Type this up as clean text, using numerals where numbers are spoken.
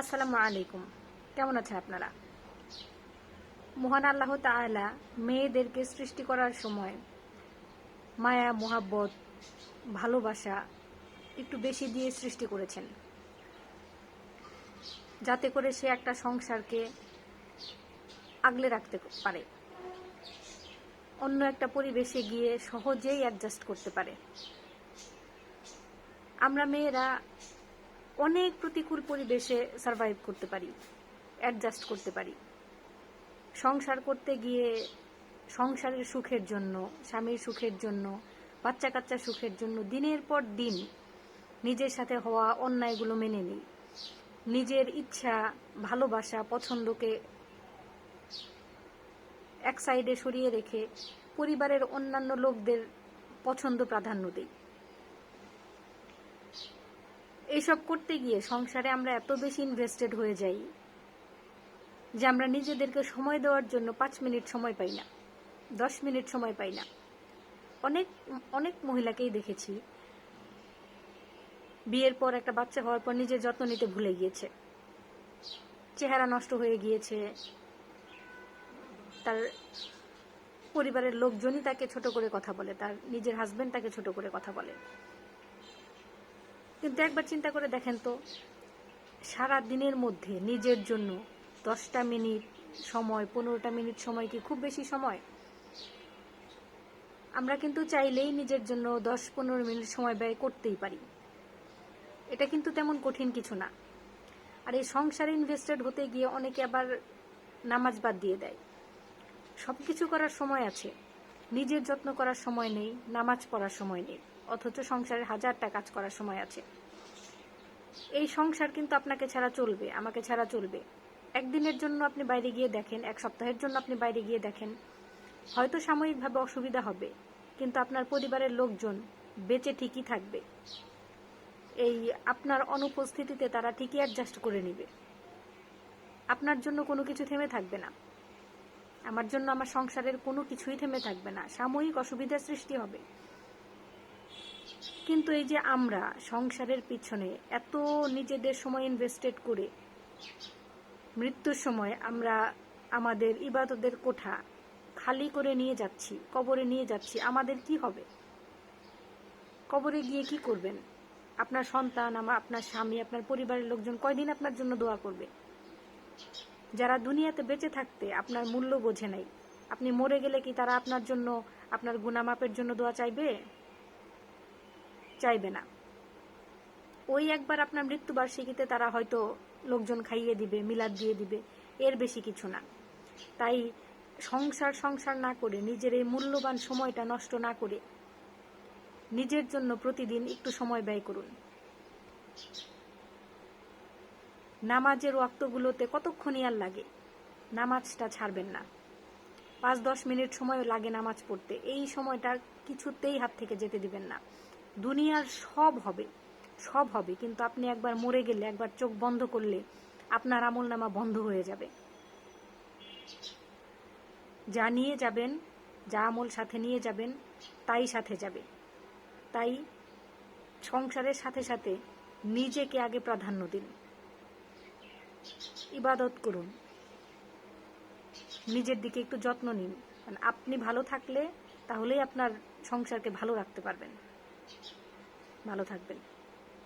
আসসালামু আলাইকুম। কেমন আছেন আপনারা? মহান আল্লাহ তাআলা মেয়েদেরকে সৃষ্টি করার সময় মায়া, মোহাব্বত, ভালোবাসা একটু বেশি দিয়ে সৃষ্টি করেছেন, যাতে করে সে একটা সংসারকে আগলে রাখতে পারে, অন্য একটা পরিবেশে গিয়ে সহজেই অ্যাডজাস্ট করতে পারে। আমরা মেয়েরা অনেক প্রতিকূল পরিবেশে সার্ভাইভ করতে পারি, অ্যাডজাস্ট করতে পারি। সংসার করতে গিয়ে সংসারের সুখের জন্য, স্বামীর সুখের জন্য, বাচ্চা কাচ্চার সুখের জন্য দিনের পর দিন নিজের সাথে হওয়া অন্যায়গুলো মেনে নিই। নিজের ইচ্ছা, ভালোবাসা, পছন্দকে এক সাইডে সরিয়ে রেখে পরিবারের অন্যান্য লোকদের পছন্দ প্রাধান্য দিই। এইসব করতে গিয়ে সংসারে আমরা এত বেশি ইনভেস্টেড হয়ে যাই যে আমরা নিজেদেরকে সময় দেওয়ার জন্য 5 মিনিট সময় পাই না, 10 মিনিট সময় পাই না। অনেক অনেক মহিলাকেই দেখেছি বিয়ের পর, একটা বাচ্চা হওয়ার পর নিজের যত্ন নিতে ভুলে গিয়েছে, চেহারা নষ্ট হয়ে গিয়েছে, তার পরিবারের লোকজনই তাকে ছোট করে কথা বলে, তার নিজের হাজবেন্ড তাকে ছোট করে কথা বলে। কিন্তু একবার চিন্তা করে দেখেন তো, সারা দিনের মধ্যে নিজের জন্য 10টা মিনিট সময়, 15টা মিনিট সময় কি খুব বেশি সময়? আমরা কিন্তু চাইলেই নিজের জন্য 10-15 মিনিট সময় ব্যয় করতেই পারি। এটা কিন্তু তেমন কঠিন কিছু না। আর এই সংসারে ইনভেস্টেড হতে গিয়ে অনেকে আবার নামাজ বাদ দিয়ে দেয়। সব কিছু করার সময় আছে, নিজের যত্ন করার সময় নেই, নামাজ পড়ার সময় নেই, অথচ সংসারের হাজারটা কাজ করার সময় আছে। এই সংসার কিন্তু আপনাকে ছাড়া চলবে, আমাকে ছাড়া চলবে। একদিনের জন্য আপনি বাইরে গিয়ে দেখেন, এক সপ্তাহের জন্য আপনি বাইরে গিয়ে দেখেন, হয়তো সাময়িকভাবে অসুবিধা হবে, কিন্তু আপনার পরিবারের লোকজন বেঁচে ঠিকই থাকবে। এই আপনার অনুপস্থিতিতে তারা ঠিকই অ্যাডজাস্ট করে নেবে। আপনার জন্য কোনো কিছু থেমে থাকবে না, আমার জন্য আমার সংসারের কোনো কিছুই থেমে থাকবে না। সাময়িক অসুবিধার সৃষ্টি হবে, কিন্তু এই যে আমরা সংসারের পিছনে এত নিজেদের সময় ইনভেস্টেড করে মৃত্যুর সময় আমরা আমাদের ইবাদতের কোঠা খালি করে নিয়ে যাচ্ছি, কবরে নিয়ে যাচ্ছি, আমাদের কি হবে? কবরে গিয়ে কি করবেন? আপনার সন্তান, আপনার স্বামী, আপনার পরিবারের লোকজন কয়দিন আপনার জন্য দোয়া করবে? যারা দুনিয়াতে বেঁচে থাকতে আপনার মূল্য বোঝে নাই, আপনি মরে গেলে কি তারা আপনার জন্য, আপনার গুনাহ মাপের জন্য দোয়া চাইবে? চাইবে না। ওই একবার আপনার মৃত্যুবার্ষিকীতে তারা হয়তো লোকজন খাইয়ে দিবে, মিলাদ দিয়ে দিবে, এর বেশি কিছু না। তাই সংসার না করে, নিজের এই মূল্যবান সময়টা নষ্ট না করে নিজের জন্য প্রতিদিন একটু সময় ব্যয় করুন। নামাজের ওয়াক্তগুলোতে কতক্ষণই আর লাগে, নামাজটা ছাড়বেন না। 5-10 মিনিট সময় লাগে নামাজ পড়তে, এই সময়টা কিছুতেই হাত থেকে যেতে দিবেন না। দুনিয়ার সব হবে, কিন্তু আপনি একবার মরে গেলে, একবার চোখ বন্ধ করলে আপনার আমলনামা বন্ধ হয়ে যাবে। যা নিয়ে যাবেন, যা আমল সাথে নিয়ে যাবেন, তাই সাথে যাবে। তাই সংসারের সাথে সাথে নিজেকে আগে প্রাধান্য দিন, ইবাদত করুন, নিজের দিকে একটু যত্ন নিন। কারণ আপনি ভালো থাকলে তাহলেই আপনার সংসারকে ভালো রাখতে পারবেন। ভালো থাকবেন।